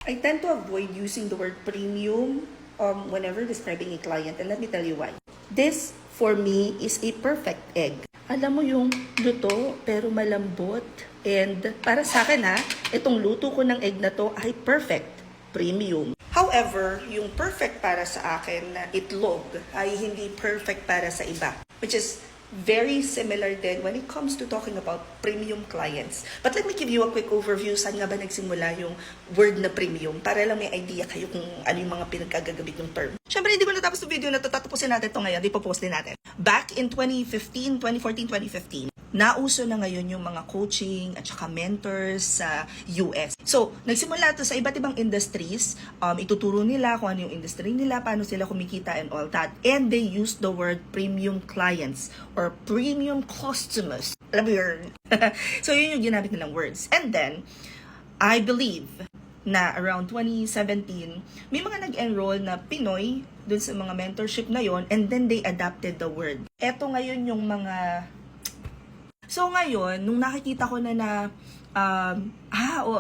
I tend to avoid using the word premium whenever describing a client, and let me tell you why. This, for me, is a perfect egg. Alam mo yung luto pero malambot. And para sa akin itong luto ko ng egg na to ay perfect, premium. However, yung perfect para sa akin na itlog ay hindi perfect para sa iba. Which is very similar din when it comes to talking about premium clients. But let me give you a quick overview. Saan nga ba nagsimula yung word na premium? Para lang may idea kayo kung ano yung mga pinagkagagamit ng term. Siyempre, hindi ko natapos yung video na to. Tatapusin natin ito ngayon. Ipopost din natin. Back in 2014, 2015, nauso na ngayon yung mga coaching at saka mentors sa US. So, nagsimula ito sa iba't ibang industries. Ituturo nila kung ano yung industry nila, paano sila kumikita and all that. And they use the word premium clients or premium customers. Alam mo yun? So, yun yung ginamit nilang words. And then, I believe na around 2017, may mga nag-enroll na Pinoy dun sa mga mentorship na yon, and then they adapted the word. Eto ngayon yung mga... So ngayon, nung nakikita ko na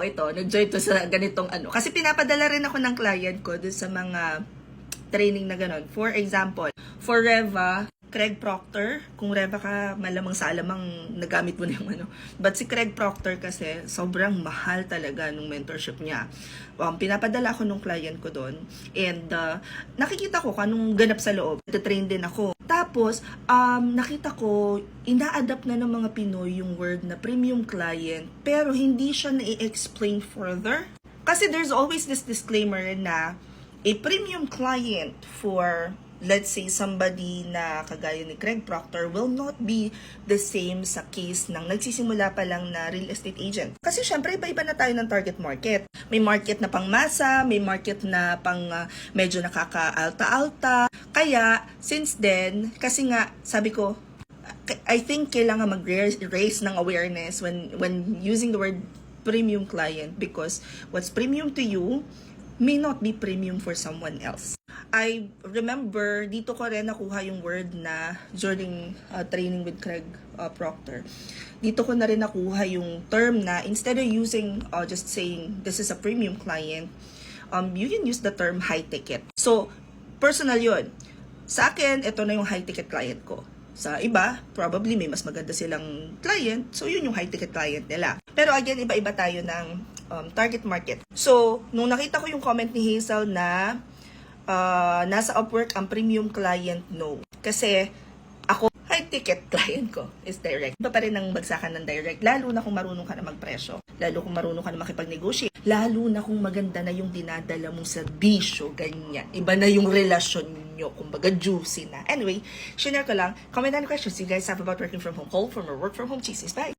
ito, nag-join to sa ganitong ano. Kasi pinapadala rin ako ng client ko dun sa mga training na ganon. For example, for Reva, Craig Proctor, kung Reva ka, malamang sa alamang nagamit mo na yung ano. But si Craig Proctor kasi, sobrang mahal talaga nung mentorship niya. Pinapadala ako nung client ko doon. And nakikita ko kung anong ganap sa loob. Train din ako. Tapos, nakita ko, ina-adapt na ng mga Pinoy yung word na premium client, pero hindi siya na-i-explain further. Kasi there's always this disclaimer na a premium client for, let's say, somebody na kagaya ni Craig Proctor will not be the same sa case ng nagsisimula pa lang na real estate agent. Kasi syempre, iba-iba na tayo ng target market. May market na pang masa, may market na pang medyo nakaka-alta-alta. Kaya, since then, kasi nga, sabi ko, I think kailangan mag-raise ng awareness when using the word premium client, because what's premium to you may not be premium for someone else. I remember, dito ko rin nakuha yung word na during training with Craig Proctor. Dito ko na rin nakuha yung term na instead of using just saying this is a premium client, you can use the term high ticket. So, personal yun. Sa akin, ito na yung high ticket client ko. Sa iba, probably may mas maganda silang client, so yun yung high ticket client nila. Pero again, iba-iba tayo ng target market. So, nung nakita ko yung comment ni Hazel na nasa Upwork ang premium client, no. Kasi ako, high ticket client ko is direct. Iba pa rin ang bagsakan ng direct, lalo na kung marunong ka na magpresyo, lalo kung marunong ka na makipag-negotiate, lalo na kung maganda na yung dinadala mong serbisyo, ganyan. Iba na yung relasyon nyo, kumbaga juicy na. Anyway, share ko lang. Comment down questions you guys have about working from home, call from or work from home. Jesus, bye!